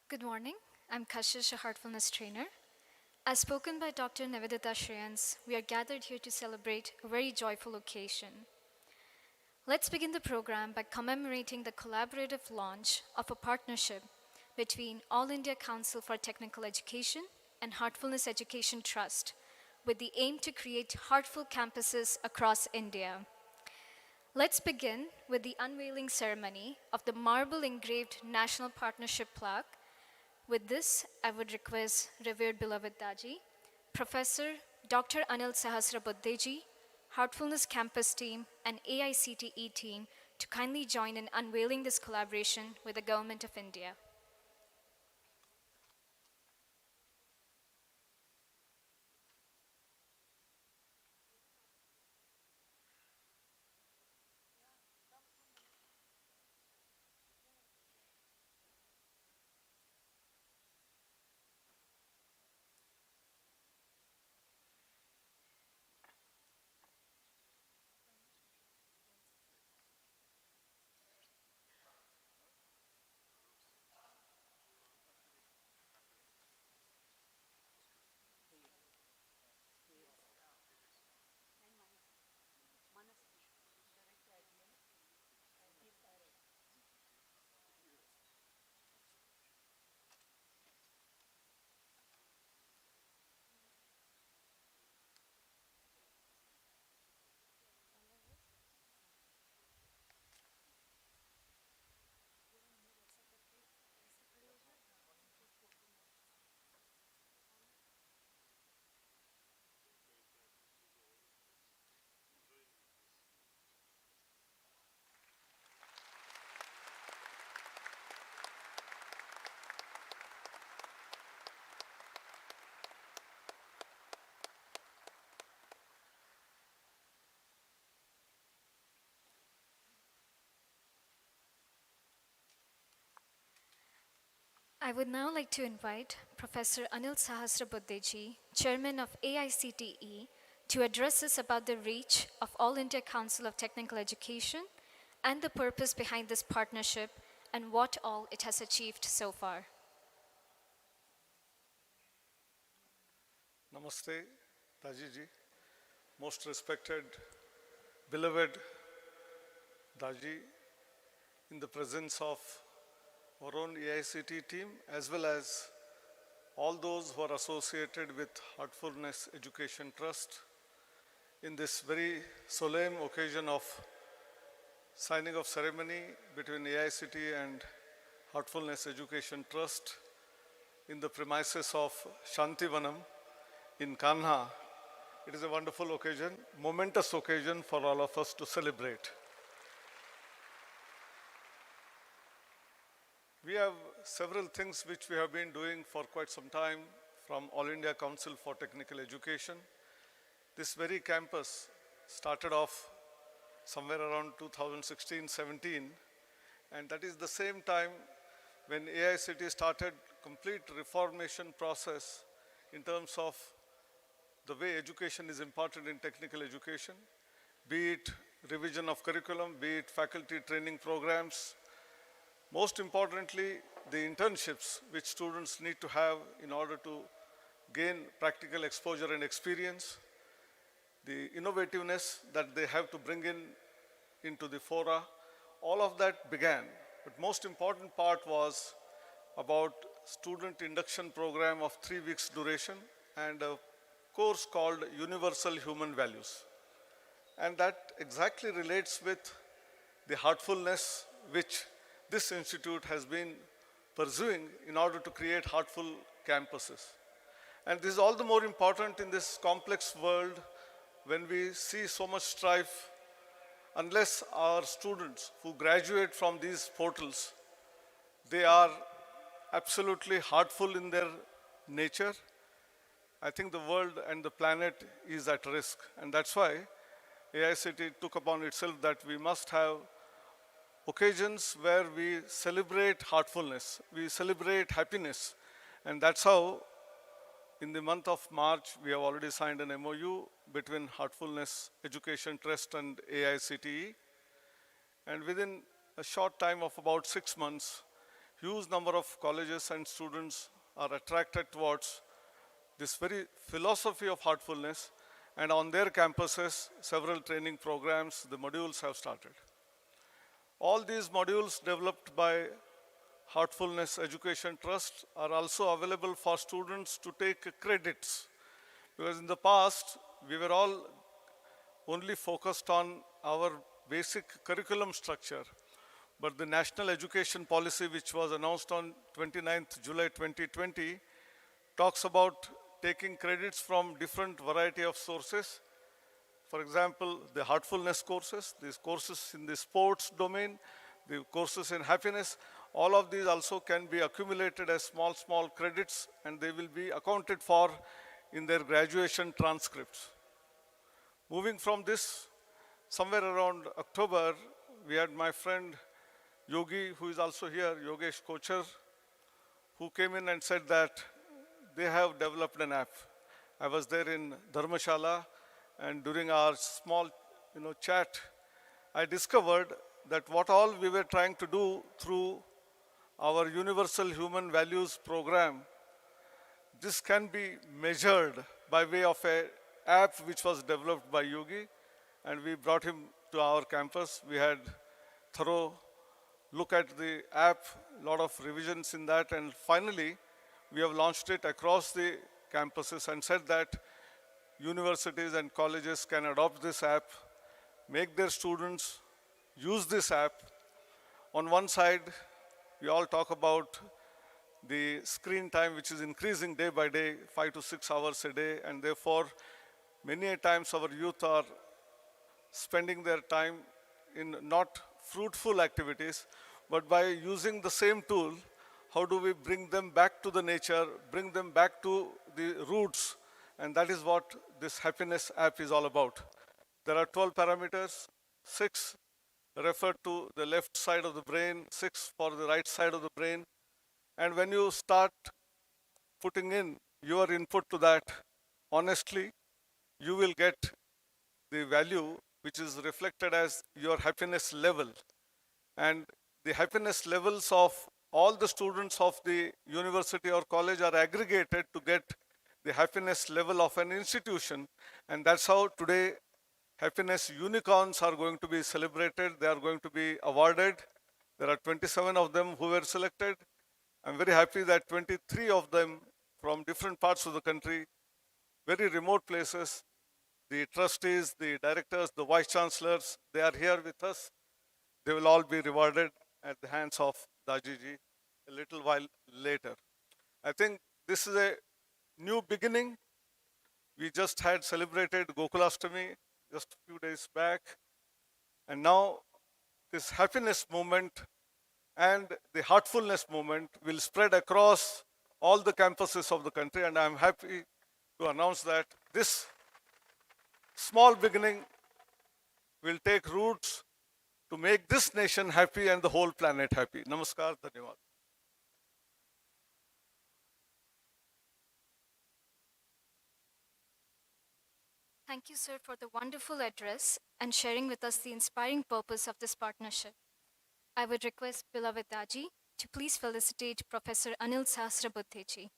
Good morning. I'm Kashish, a heartfulness trainer. As spoken by Dr. Nivedita Shreyans, we are gathered here to celebrate a very joyful occasion. Let's begin the program by commemorating the collaborative launch of a partnership between All India Council for Technical Education and Heartfulness Education Trust, with the aim to create heartful campuses across India. Let's begin with the unveiling ceremony of the marble engraved National Partnership plaque. With this, I would request revered beloved Daji, Professor Dr. Anil Sahasrabuddeji, Heartfulness Campus team, and AICTE team to kindly join in unveiling this collaboration with the Government of India. I would now like to invite Professor Anil Sahasrabuddeji, Chairman of AICTE, to address us about the reach of All India Council of Technical Education and the purpose behind this partnership and what all it has achieved so far. Namaste, Daji, most respected, beloved Daji, in the presence of our own AICT team, as well as all those who are associated with Heartfulness Education Trust, in this very solemn occasion of signing of ceremony between AICT and Heartfulness Education Trust in the premises of Shanti Vanam in Kanha. It is a wonderful occasion, momentous occasion for all of us to celebrate. We have several things which we have been doing for quite some time from All India Council for Technical Education. This very campus started off somewhere around 2016-17, and that is the same time when AICT started complete reformation process in terms of the way education is imparted in technical education, be it revision of curriculum, be it faculty training programs. Most importantly, the internships which students need to have in order to gain practical exposure and experience, the innovativeness that they have to bring into the fora, all of that began. But most important part was about student induction program of 3 weeks duration and a course called Universal Human Values. And that exactly relates with the heartfulness which this institute has been pursuing in order to create heartful campuses. And this is all the more important in this complex world when we see so much strife. Unless our students who graduate from these portals, they are absolutely heartful in their nature, I think the world and the planet is at risk. And that's why AICT took upon itself that we must have occasions where we celebrate heartfulness, we celebrate happiness. And that's how in the month of March, we have already signed an MOU between Heartfulness Education Trust and AICTE. And within a short time of about 6 months, huge number of colleges and students are attracted towards this very philosophy of heartfulness, and on their campuses, several training programs, the modules have started. All these modules developed by Heartfulness Education Trust are also available for students to take credits. Because in the past, we were all only focused on our basic curriculum structure. But the National Education Policy, which was announced on 29th July 2020, talks about taking credits from different variety of sources. For example, the heartfulness courses, these courses in the sports domain, the courses in happiness, all of these also can be accumulated as small credits, and they will be accounted for in their graduation transcripts. Moving from this, somewhere around October, we had my friend Yogi, who is also here, Yogesh Kochar, who came in and said that they have developed an app. I was there in Dharmashala, and during our small chat, I discovered that what all we were trying to do through our Universal Human Values program, this can be measured by way of an app which was developed by Yogi, and we brought him to our campus. We had thorough look at the app, a lot of revisions in that, and finally, we have launched it across the campuses and said that universities and colleges can adopt this app, make their students use this app. On one side, we all talk about the screen time, which is increasing day by day, 5 to 6 hours a day, and therefore, many a times our youth are spending their time in not fruitful activities, but by using the same tool, how do we bring them back to the nature, bring them back to the roots, and that is what this happiness app is all about. There are 12 parameters, 6 refer to the left side of the brain, 6 for the right side of the brain, and when you start putting in your input to that, honestly, you will get the value which is reflected as your happiness level. And the happiness levels of all the students of the university or college are aggregated to get the happiness level of an institution. And that's how today happiness unicorns are going to be celebrated. They are going to be awarded. There are 27 of them who were selected. I'm very happy that 23 of them from different parts of the country, very remote places, the trustees, the directors, the vice chancellors, they are here with us. They will all be rewarded at the hands of Dajiji a little while later. I think this is a new beginning. We just had celebrated Gokulashtami just a few days back. And now this happiness movement and the heartfulness movement will spread across all the campuses of the country. And I'm happy to announce that this small beginning will take roots to make this nation happy and the whole planet happy. Namaskar, dhanyawad. Thank you, sir, for the wonderful address and sharing with us the inspiring purpose of this partnership. I would request beloved Daji to please felicitate Professor Anil Sahasrabudheji.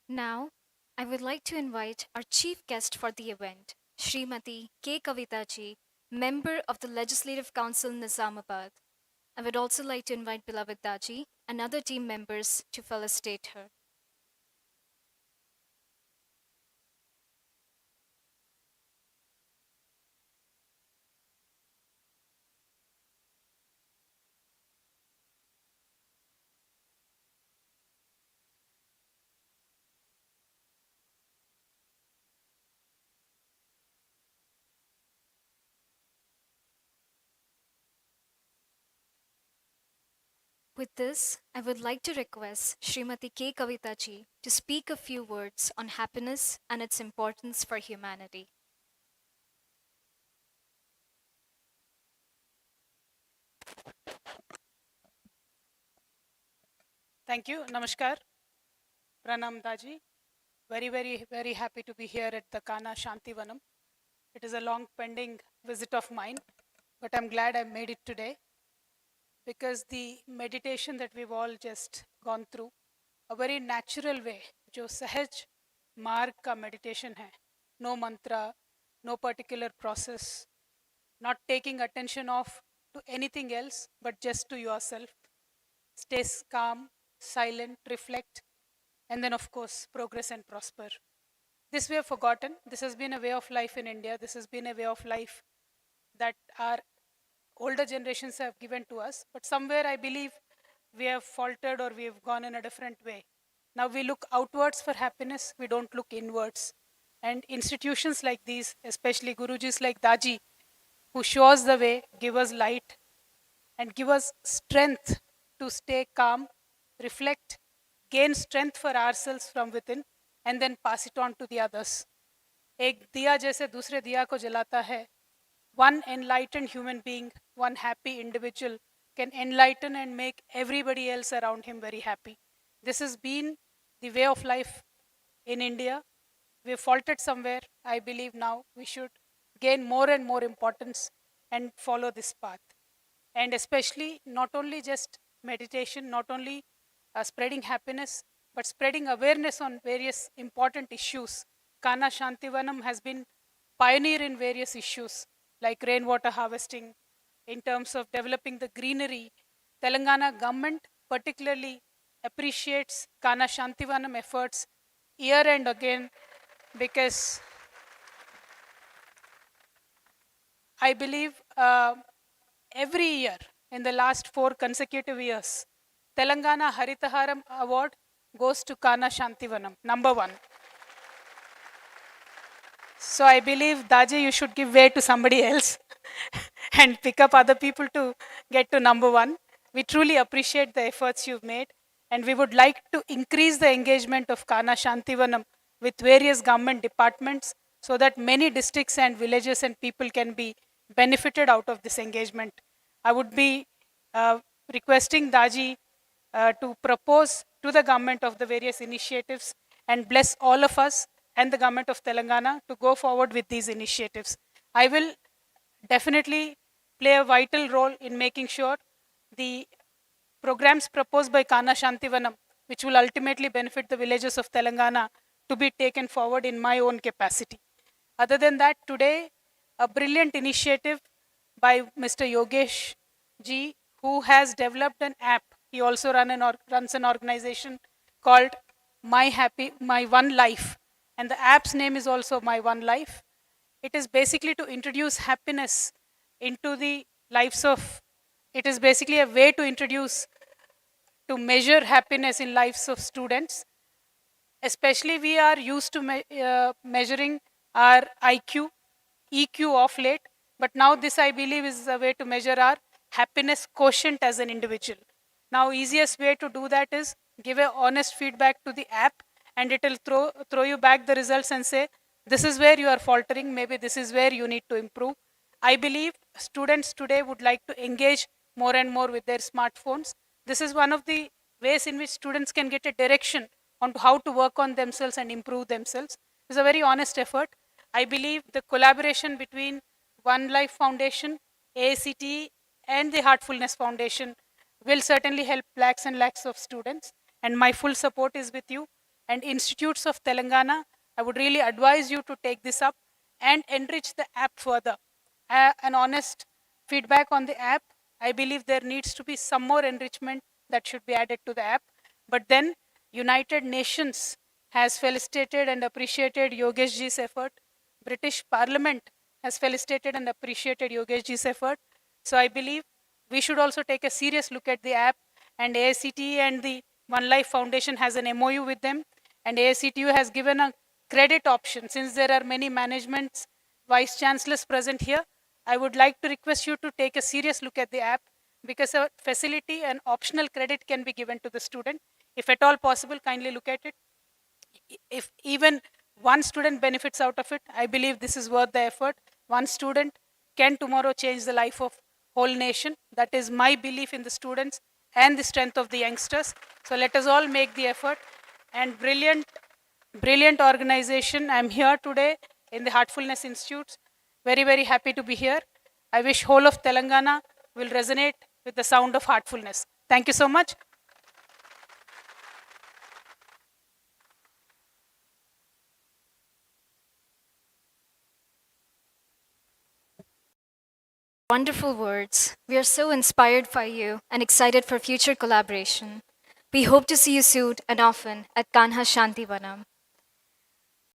Now, I would like to invite our chief guest for the event, Srimati K. Kavita ji, member of the Legislative Council Nizamabad. I would also like to invite beloved Daji and other team members to felicitate her. With this, I would like to request Srimati K. Kavita ji to speak a few words on happiness and its importance for humanity. Thank you. Namaskar. Pranam Daji. Very happy to be here at the Kanha Shanti Vanam. It is a long pending visit of mine, but I'm glad I made it today because the meditation that we've all just gone through, a very natural way, जो सहज मार्ग का meditation है, no mantra, no particular process, not taking attention off to anything else, but just to yourself. Stay calm, silent, reflect, and then, of course, progress and prosper. This we have forgotten. This has been a way of life in India. This has been a way of life that our older generations have given to us. But somewhere I believe we have faltered or we have gone in a different way. Now we look outwards for happiness, we don't look inwards. And institutions like these, especially Gurujis like Daji, who show us the way, give us light, and give us strength to stay calm, reflect, gain strength for ourselves from within, and then pass it on to the others. एक दिया जैसे दूसरे दिया को जलाता है, one enlightened human being, one happy individual can enlighten and make everybody else around him very happy. This has been the way of life in India. We've faltered somewhere. I believe now we should gain more and more importance and follow this path. And especially not only just meditation, not only spreading happiness, but spreading awareness on various important issues. Kanha Shantivanam has been pioneer in various issues like rainwater harvesting, in terms of developing the greenery. Telangana government particularly appreciates Kanha Shantivanam efforts year and again because I believe every year in the last 4 consecutive years, Telangana Haritaharam Award goes to Kanha Shantivanam, number 1. So I believe, Daji, you should give way to somebody else and pick up other people to get to number 1. We truly appreciate the efforts you've made, and we would like to increase the engagement of Kanha Shantivanam with various government departments so that many districts and villages and people can be benefited out of this engagement. I would be requesting Daji to propose to the government of the various initiatives and bless all of us and the government of Telangana to go forward with these initiatives. I will definitely play a vital role in making sure the programs proposed by Kanha Shantivanam, which will ultimately benefit the villages of Telangana, to be taken forward in my own capacity. Other than that, today, a brilliant initiative by Mr. Yogesh ji, who has developed an app. He also runs an organization called My One Life. And the app's name is also My One Life. It is basically to introduce happiness into the lives of, it is basically a way to measure happiness in lives of students. Especially we are used to measuring our IQ, EQ of late, but now this I believe is a way to measure our happiness quotient as an individual. Now easiest way to do that is give a honest feedback to the app, and it will throw you back the results and say, this is where you are faltering, maybe this is where you need to improve. I believe students today would like to engage more and more with their smartphones. This is one of the ways in which students can get a direction on how to work on themselves and improve themselves. It's a very honest effort. I believe the collaboration between One Life Foundation, AICTE, and the Heartfulness Foundation will certainly help lakhs and lakhs of students. And my full support is with you. And institutes of Telangana, I would really advise you to take this up and enrich the app further. An honest feedback on the app, I believe there needs to be some more enrichment that should be added to the app. But then United Nations has felicitated and appreciated Yogesh ji's effort. British Parliament has felicitated and appreciated Yogesh ji's effort. So I believe we should also take a serious look at the app, and AICTE and the One Life Foundation has an MOU with them, and AICTU has given a credit option. Since there are many managements, vice chancellors present here, I would like to request you to take a serious look at the app, because a facility and optional credit can be given to the student. If at all possible, kindly look at it. If even one student benefits out of it, I believe this is worth the effort. One student can tomorrow change the life of whole nation. That is my belief in the students and the strength of the youngsters. So let us all make the effort. And brilliant organization. I'm here today in the Heartfulness Institutes. Very, very happy to be here. I wish whole of Telangana will resonate with the sound of heartfulness. Thank you so much. Wonderful words. We are so inspired by you and excited for future collaboration. We hope to see you soon and often at Kanha Shanti Vanam.